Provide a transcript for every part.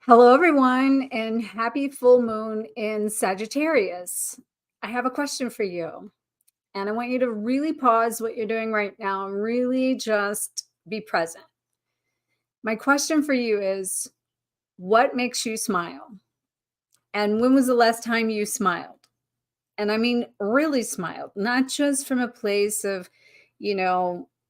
Hello, everyone, and happy full moon in Sagittarius. I have a question for you, and I want you to really pause what you're doing right now and really just be present. My question for you is, what makes you smile? And when was the last time you smiled? And I mean, really smiled, not just from a place of,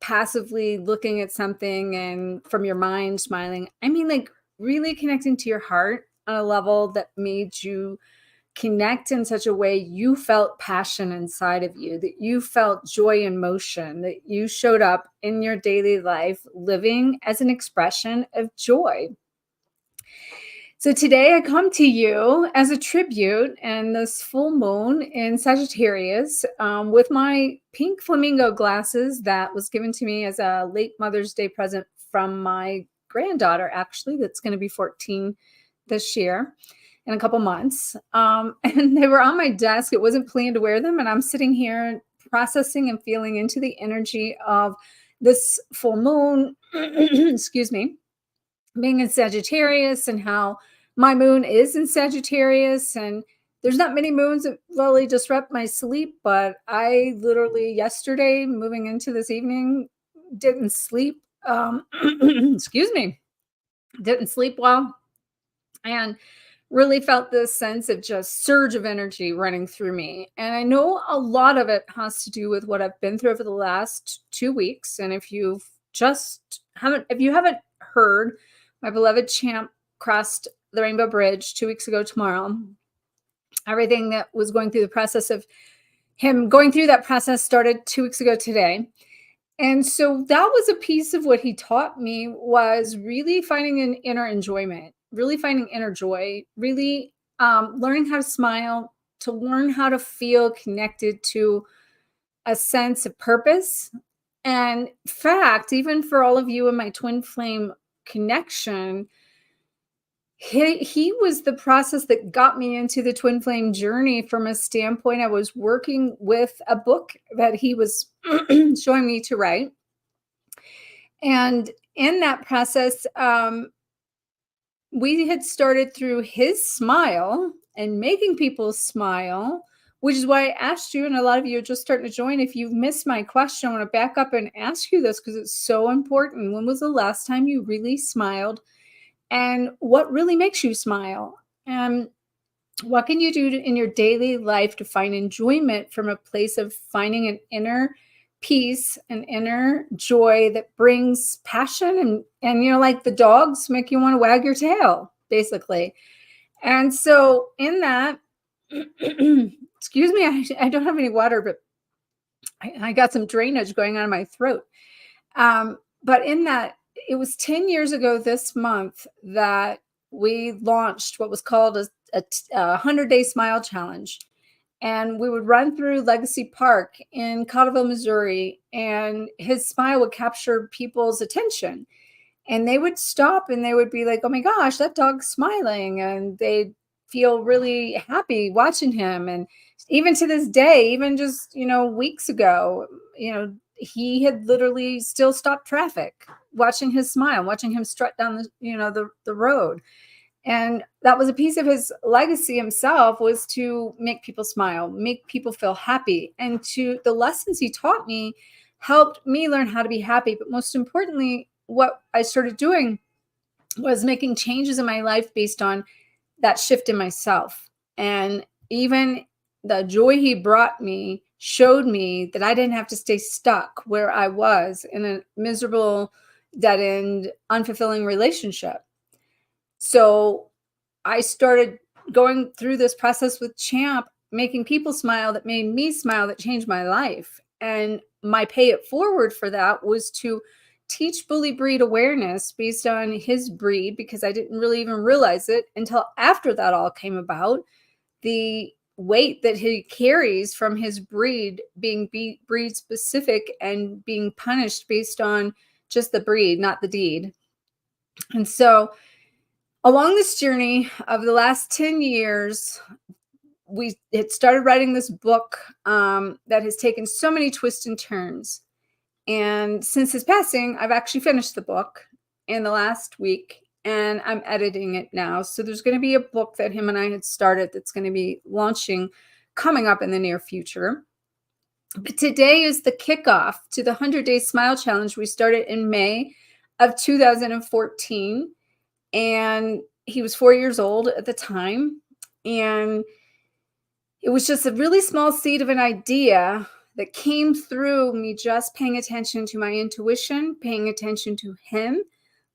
passively looking at something and from your mind smiling. I mean, like really connecting to your heart on a level that made you connect in such a way you felt passion inside of you, that you felt joy and motion, that you showed up in your daily life living as an expression of joy. So today I come to you as a tribute and this full moon in Sagittarius with my pink flamingo glasses that was given to me as a late Mother's Day present from my granddaughter, actually, that's going to be 14 this year in a couple months. And they were on my desk. It wasn't planned to wear them. And I'm sitting here processing and feeling into the energy of this full moon, excuse me, being in Sagittarius and how my moon is in Sagittarius. And there's not many moons that really disrupt my sleep, but I literally yesterday, moving into this evening, didn't sleep. Excuse me, didn't sleep well, and really felt this sense of just surge of energy running through me. And I know a lot of it has to do with what I've been through over the last 2 weeks. And if you haven't heard, my beloved champ crossed the Rainbow Bridge 2 weeks ago tomorrow. Everything that was going through the process of him going through that process started 2 weeks ago today. And so that was a piece of what he taught me, was really finding an inner enjoyment, really finding inner joy, really learning how to smile, to learn how to feel connected to a sense of purpose. And fact, even for all of you in my twin flame connection, he was the process that got me into the twin flame journey from a standpoint. I was working with a book that he was showing me to write. And in that process, we had started through his smile and making people smile, which is why I asked you, and a lot of you are just starting to join. If you've missed my question, I want to back up and ask you this because it's so important. When was the last time you really smiled? And what really makes you smile? And what can you do in your daily life to find enjoyment from a place of finding an inner peace, an inner joy that brings passion and like the dogs make you want to wag your tail, basically. And so in that, excuse me, I don't have any water, but I got some drainage going on in my throat. But in that, it was 10 years ago this month that we launched what was called a 100-day smile challenge. And we would run through Legacy Park in Cottleville, Missouri, and his smile would capture people's attention. And they would stop and they would be like, oh my gosh, that dog's smiling. And they'd feel really happy watching him. And even to this day, even just, weeks ago, he had literally still stopped traffic watching his smile, watching him strut down the road. And that was a piece of his legacy himself, was to make people smile, make people feel happy. And to the lessons he taught me helped me learn how to be happy. But most importantly, what I started doing was making changes in my life based on that shift in myself. And even the joy he brought me showed me that I didn't have to stay stuck where I was in a miserable, dead end, unfulfilling relationship. So I started going through this process with Champ, making people smile that made me smile, that changed my life. And my pay it forward for that was to teach bully breed awareness based on his breed, because I didn't really even realize it until after that all came about. The weight that he carries from his breed being breed specific and being punished based on just the breed, not the deed. And so along this journey of the last 10 years, we had started writing this book that has taken so many twists and turns. And since his passing, I've actually finished the book in the last week. and I'm editing it now. So there's going to be a book that him and I had started that's going to be launching coming up in the near future. But today is the kickoff to the 100-Day Smile Challenge. We started in May of 2014, and he was 4 years old at the time. And it was just a really small seed of an idea that came through me just paying attention to my intuition, paying attention to him,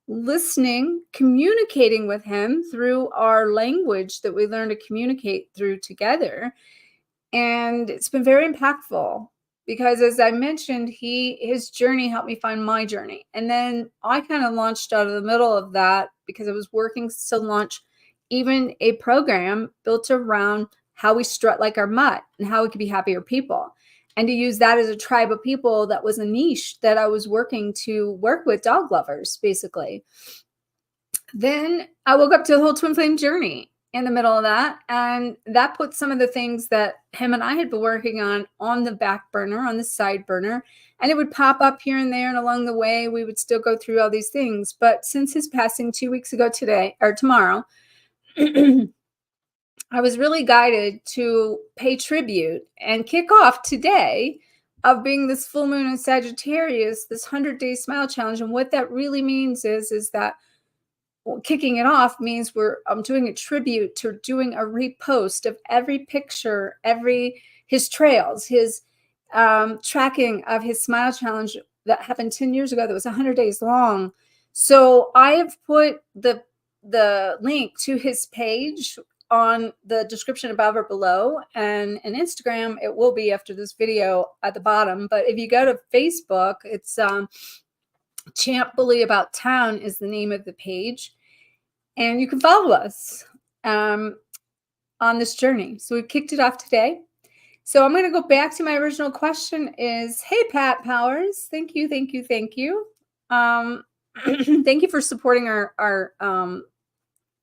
listening, communicating with him through our language that we learn to communicate through together. And it's been very impactful because, as I mentioned, his journey helped me find my journey. And then I kind of launched out of the middle of that because I was working to launch even a program built around how we strut like our mutt and how we could be happier people. And to use that as a tribe of people, that was a niche that I was working to work with dog lovers, basically. Then I woke up to the whole twin flame journey in the middle of that. And that put some of the things that him and I had been working on the back burner, on the side burner. And it would pop up here and there. And along the way, we would still go through all these things. But since his passing 2 weeks ago tomorrow, I was really guided to pay tribute and kick off today of being this full moon in Sagittarius, this 100-Day Smile Challenge. And what that really means is that kicking it off means I'm doing a tribute to doing a repost of every picture, his trails, his tracking of his Smile Challenge that happened 10 years ago that was 100 days long. So I have put the link to his page on the description above or below, and Instagram, it will be after this video at the bottom. But if you go to Facebook, it's Champ Bully About Town is the name of the page, and you can follow us on this journey. So we've kicked it off today. So I'm going to go back to my original question is, hey, Pat Powers, thank you. Thank you for supporting our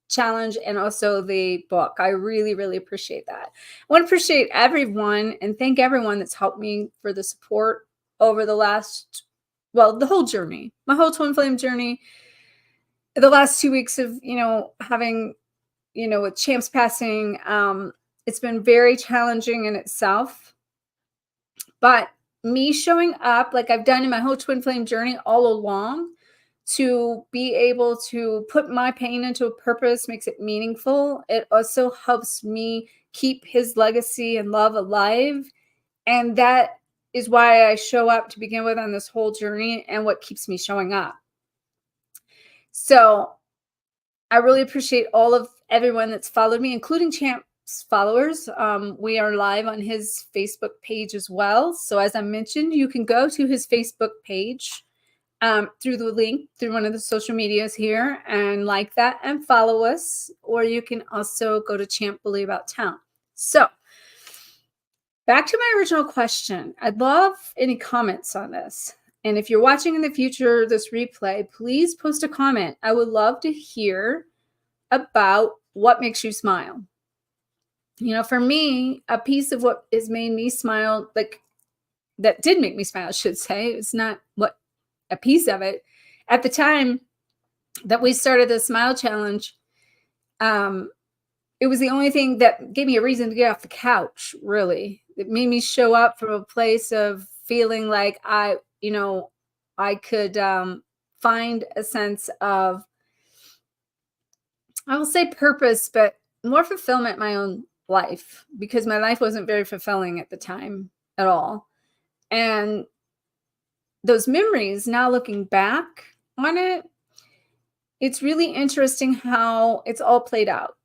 challenge and also the book. I really, really appreciate that. I want to appreciate everyone and thank everyone that's helped me for the support over the whole journey, my whole twin flame journey. The last 2 weeks of, having, with Champ's passing, it's been very challenging in itself. But me showing up like I've done in my whole twin flame journey all along, to be able to put my pain into a purpose makes it meaningful. It also helps me keep his legacy and love alive. And that is why I show up to begin with on this whole journey and what keeps me showing up. So I really appreciate all of everyone that's followed me, including Champ's followers. We are live on his Facebook page as well. So as I mentioned, you can go to his Facebook page through the link, through one of the social medias here, and like that and follow us. Or you can also go to Champ Bully About Town. So back to my original question. I'd love any comments on this. And if you're watching in the future, this replay, please post a comment. I would love to hear about what makes you smile. For me, a piece of what has made me smile, like that did make me smile, I should say, it's not what a piece of it. At the time that we started the Smile Challenge, it was the only thing that gave me a reason to get off the couch, really. It made me show up from a place of feeling like I could find a sense of, I will say purpose, but more fulfillment in my own life, because my life wasn't very fulfilling at the time at all. And those memories, now looking back on it, it's really interesting how it's all played out,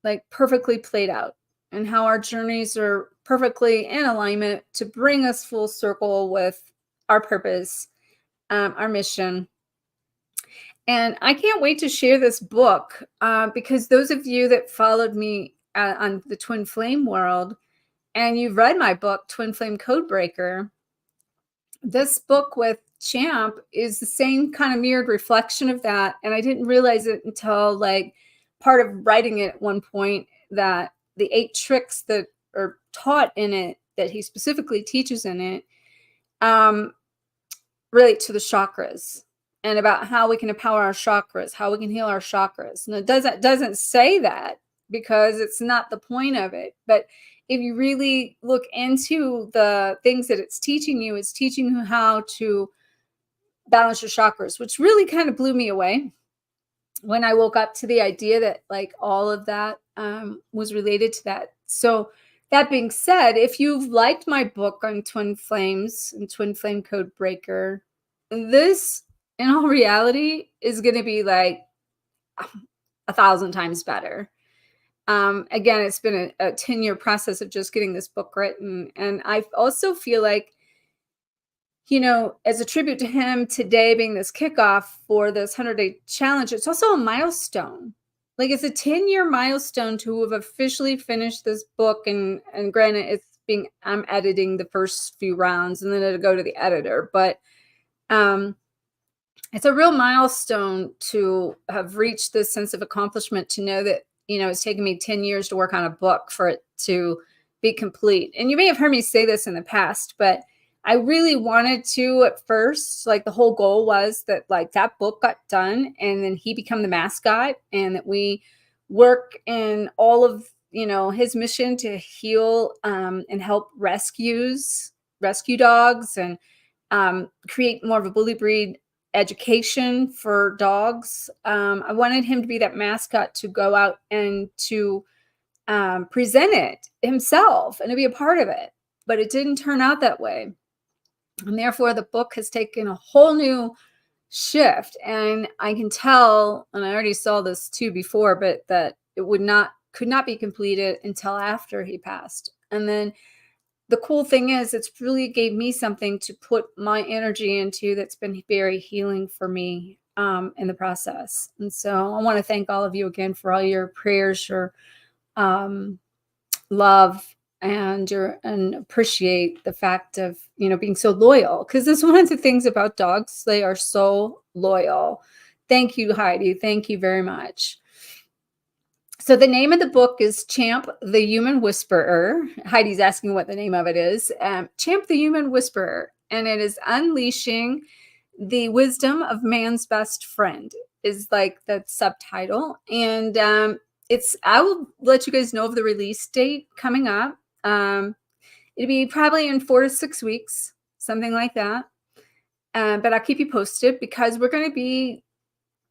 like perfectly played out, and how our journeys are perfectly in alignment to bring us full circle with our purpose, our mission. And I can't wait to share this book because those of you that followed me on the Twin Flame world, and you've read my book, Twin Flame Codebreaker, this book with Champ is the same kind of mirrored reflection of that. And I didn't realize it until like part of writing it at one point, that the 8 tricks that are taught in it, that he specifically teaches in it, relate to the chakras and about how we can empower our chakras, how we can heal our chakras. And it doesn't say that because it's not the point of it. But if you really look into the things that it's teaching you how to balance your chakras, which really kind of blew me away when I woke up to the idea that like all of that was related to that. So that being said, if you've liked my book on twin flames and twin flame code breaker, this in all reality is going to be like 1,000 times better. Again, it's been a 10-year process of just getting this book written. And I also feel like, you know, as a tribute to him, today being this kickoff for this 100-day challenge, it's also a milestone. Like it's a 10-year milestone to have officially finished this book. And granted, I'm editing the first few rounds and then it'll go to the editor. But it's a real milestone to have reached this sense of accomplishment, to know that, you know, it's taken me 10 years to work on a book for it to be complete. And you may have heard me say this in the past, but I really wanted to at first, like the whole goal was that like that book got done and then he become the mascot, and that we work in all of, you know, his mission to heal and help rescue dogs, and create more of a bully breed education for dogs. I wanted him to be that mascot, to go out and to present it himself and to be a part of it. But it didn't turn out that way. And therefore, the book has taken a whole new shift. And I can tell, and I already saw this too before, but that it could not be completed until after he passed. And then the cool thing is, it's really gave me something to put my energy into that's been very healing for me in the process. And so I want to thank all of you again for all your prayers, your love, and appreciate the fact of, you know, being so loyal, because that's one of the things about dogs. They are so loyal. Thank you, Heidi. Thank you very much. So the name of the book is Champ the Human Whisperer. Heidi's asking what the name of it is. Champ the Human Whisperer. And it is unleashing the wisdom of man's best friend is like the subtitle. And I will let you guys know of the release date coming up. It'll be probably in 4 to 6 weeks, something like that. But I'll keep you posted, because we're going to be,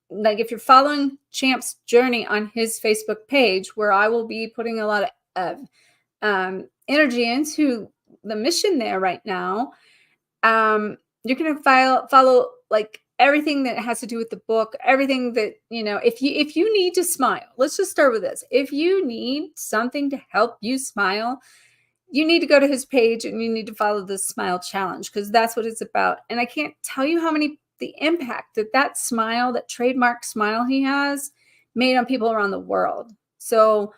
like, if you're following Champ's journey on his Facebook page, where I will be putting a lot of energy into the mission there right now, you're going to follow like everything that has to do with the book, everything that, you know, if you need to smile, let's just start with this. If you need something to help you smile, you need to go to his page and you need to follow the Smile Challenge, because that's what it's about. And I can't tell you how many, the impact that smile, that trademark smile he has made on people around the world. So,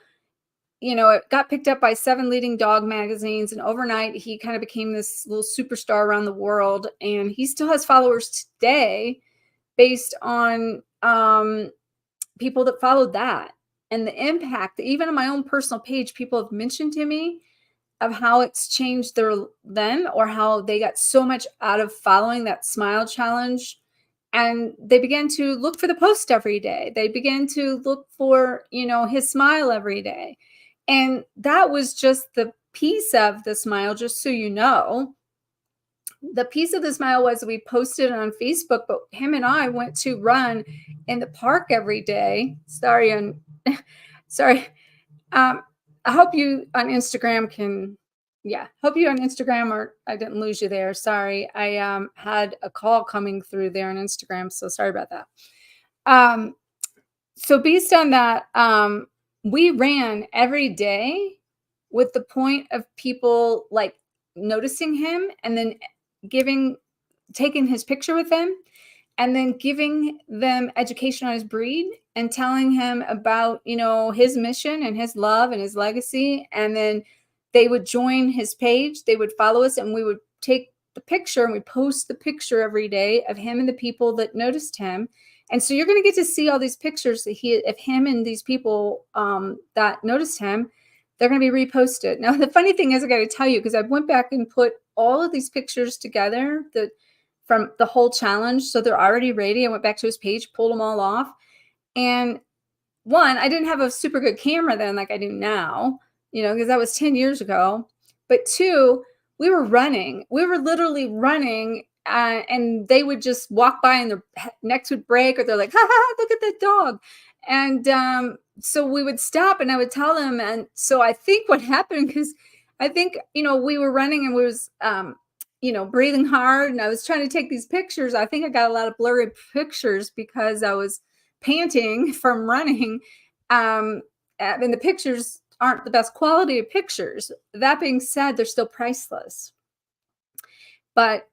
you know, it got picked up by 7 leading dog magazines, and overnight he kind of became this little superstar around the world. And he still has followers today based on people that followed that. And the impact, even on my own personal page, people have mentioned to me of how it's changed them, or how they got so much out of following that Smile Challenge. And they began to look for the post every day. They began to look for, you know, his smile every day. And that was just the piece of the smile, just so you know. The piece of the smile was we posted on Facebook, but him and I went to run in the park every day. Sorry. I hope you on Instagram hope you on Instagram, or I didn't lose you there. Sorry. I had a call coming through there on Instagram. So sorry about that. So based on that, we ran every day with the point of people like noticing him, and then taking his picture with him, and then giving them education on his breed, and telling him about, you know, his mission and his love and his legacy. And then they would join his page, they would follow us, and we would take the picture, and we post the picture every day of him and the people that noticed him. And so you're going to get to see all these pictures of him and these people that noticed him. They're going to be reposted. Now, the funny thing is, I got to tell you, because I went back and put all of these pictures together, from the whole challenge. So they're already ready. I went back to his page, pulled them all off. And one, I didn't have a super good camera then like I do now, because that was 10 years ago. But two, we were running. We were literally running, and they would just walk by and their necks would break, or they're like, ha ha, look at that dog. And so we would stop and I would tell them. And so I think what happened, because I think, we were running and we was, breathing hard, and I was trying to take these pictures. I think I got a lot of blurry pictures because I was panting from running. And the pictures aren't the best quality of pictures. That being said, they're still priceless. But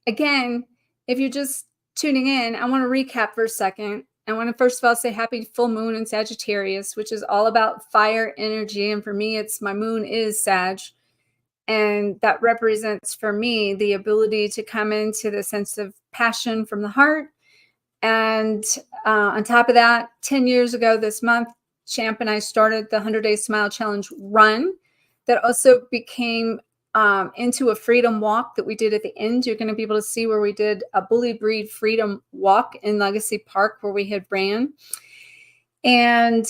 again, if you're just tuning in, I want to recap for a second. I want to first of all say happy full moon in Sagittarius, which is all about fire energy. And for me, my moon is Sag. And that represents for me the ability to come into the sense of passion from the heart. And on top of that, 10 years ago this month, Champ and I started the 100-Day Smile Challenge run that also became into a freedom walk that we did at the end. You're going to be able to see where we did a Bully Breed freedom walk in Legacy Park where we had ran. And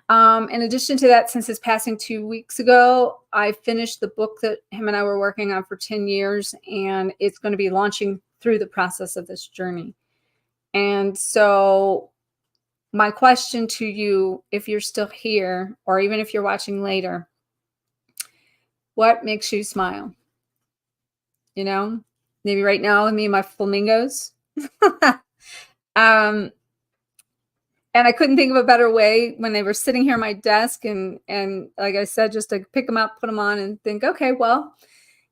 in addition to that, since his passing 2 weeks ago, I finished the book that him and I were working on for 10 years, and it's going to be launching through the process of this journey. And so my question to you, if you're still here, or even if you're watching later, what makes you smile? Maybe right now, me and my flamingos. And I couldn't think of a better way when they were sitting here at my desk, and like I said, just to pick them up, put them on, and think, okay, well,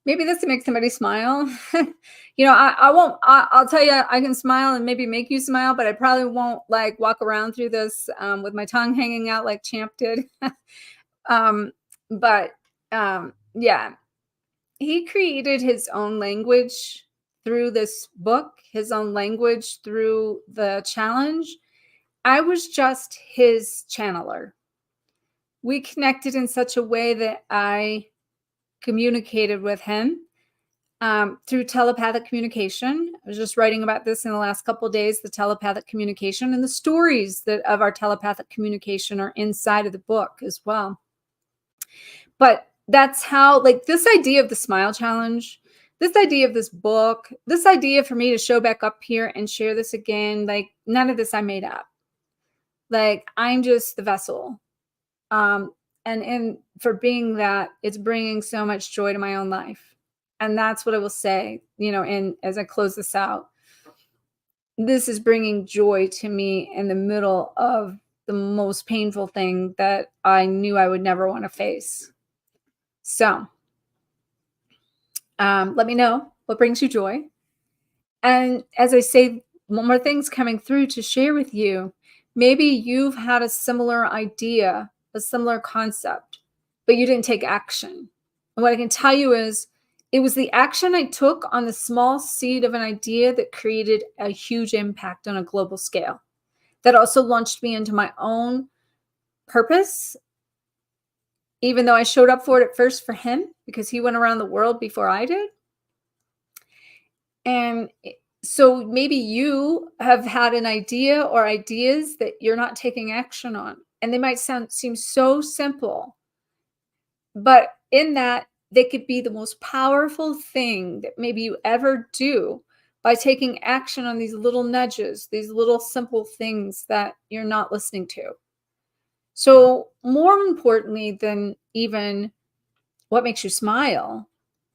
maybe this will make somebody smile. I won't. I'll tell you, I can smile and maybe make you smile, but I probably won't like walk around through this with my tongue hanging out like Champ did. Yeah, he created his own language through this book, his own language through the challenge. I was just his channeler. We connected in such a way that I communicated with him through telepathic communication. I was just writing about this in the last couple of days, the telepathic communication, and the stories of our telepathic communication are inside of the book as well. But that's how, like, this idea of the Smile Challenge, this idea of this book, this idea for me to show back up here and share this again, like, none of this I made up. Like, I'm just the vessel. And for being that, it's bringing so much joy to my own life. And that's what I will say, and as I close this out, this is bringing joy to me in the middle of the most painful thing that I knew I would never want to face. So let me know what brings you joy. And as I say, one more thing's coming through to share with you. Maybe you've had a similar idea, a similar concept, but you didn't take action. And what I can tell you is it was the action I took on the small seed of an idea that created a huge impact on a global scale. That also launched me into my own purpose, even though I showed up for it at first for him because he went around the world before I did. And so maybe you have had an idea or ideas that you're not taking action on, and they might seem so simple, but in that they could be the most powerful thing that maybe you ever do by taking action on these little nudges, these little simple things that you're not listening to. So more importantly than even what makes you smile,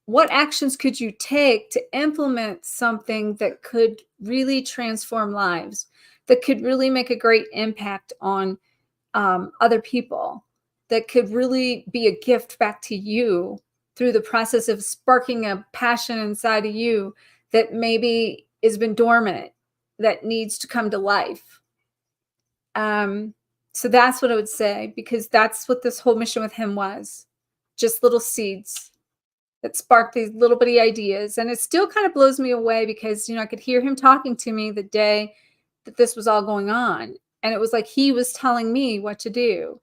what actions could you take to implement something that could really transform lives, that could really make a great impact on other people, that could really be a gift back to you through the process of sparking a passion inside of you that maybe has been dormant, that needs to come to life. So that's what I would say, because that's what this whole mission with him was. Just little seeds that sparked these little bitty ideas. And it still kind of blows me away because, I could hear him talking to me the day that this was all going on. And it was like he was telling me what to do.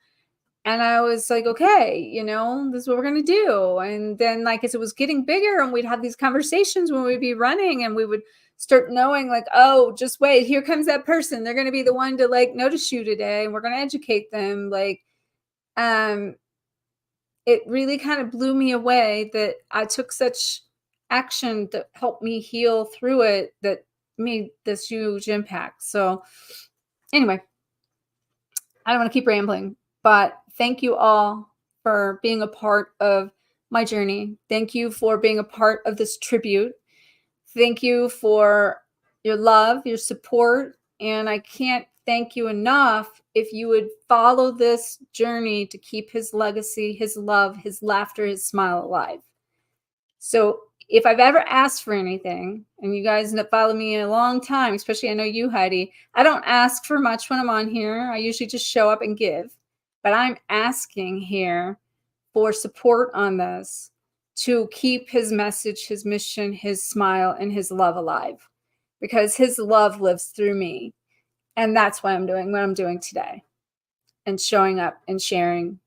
And I was like, okay, this is what we're going to do. And then, like, as it was getting bigger and we'd have these conversations when we'd be running and we would start knowing, like, oh, just wait, here comes that person. They're going to be the one to like notice you today and we're going to educate them. Like, it really kind of blew me away that I took such action that helped me heal through it that made this huge impact. So, anyway, I don't want to keep rambling, but thank you all for being a part of my journey. Thank you for being a part of this tribute. Thank you for your love, your support, and I can't thank you enough if you would follow this journey to keep his legacy, his love, his laughter, his smile alive. So if I've ever asked for anything, and you guys that follow me a long time, especially I know you, Heidi, I don't ask for much when I'm on here. I usually just show up and give. But I'm asking here for support on this to keep his message, his mission, his smile, and his love alive. Because his love lives through me. And that's why I'm doing what I'm doing today. And showing up and sharing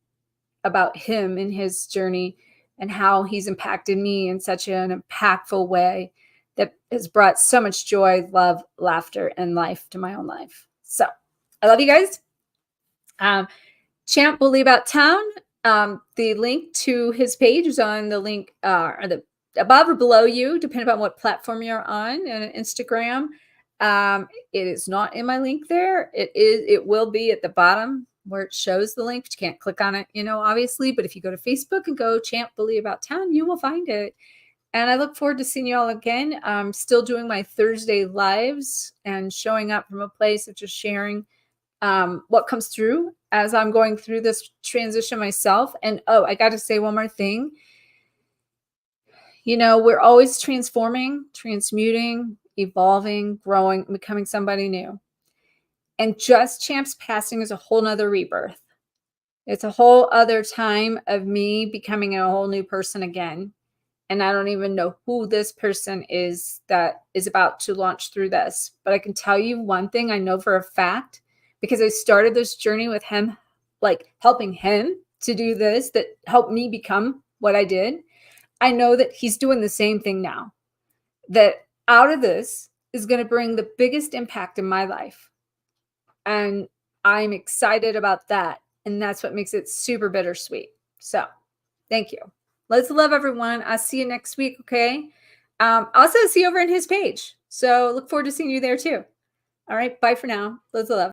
about him and his journey and how he's impacted me in such an impactful way that has brought so much joy, love, laughter, and life to my own life. So I love you guys. Champ will leave out town. The link to his page is on the link or the above or below you, depending on what platform you're on, and Instagram. It is not in my link there. It will be at the bottom where it shows the link, but you can't click on it, obviously. But if you go to Facebook and go Champ Bully About Town, you will find it. And I look forward to seeing you all again. I'm still doing my Thursday lives and showing up from a place of just sharing what comes through as I'm going through this transition myself. And I got to say one more thing. We're always transforming, transmuting, evolving, growing, becoming somebody new. And just Champ's passing is a whole nother rebirth. It's a whole other time of me becoming a whole new person again. And I don't even know who this person is that is about to launch through this. But I can tell you one thing I know for a fact, because I started this journey with him, like helping him to do this, that helped me become what I did. I know that he's doing the same thing now. That out of this is going to bring the biggest impact in my life. And I'm excited about that. And that's what makes it super bittersweet. So thank you. Let's love everyone. I'll see you next week. Okay. Also see you over in his page. So look forward to seeing you there too. All right. Bye for now. Let's love.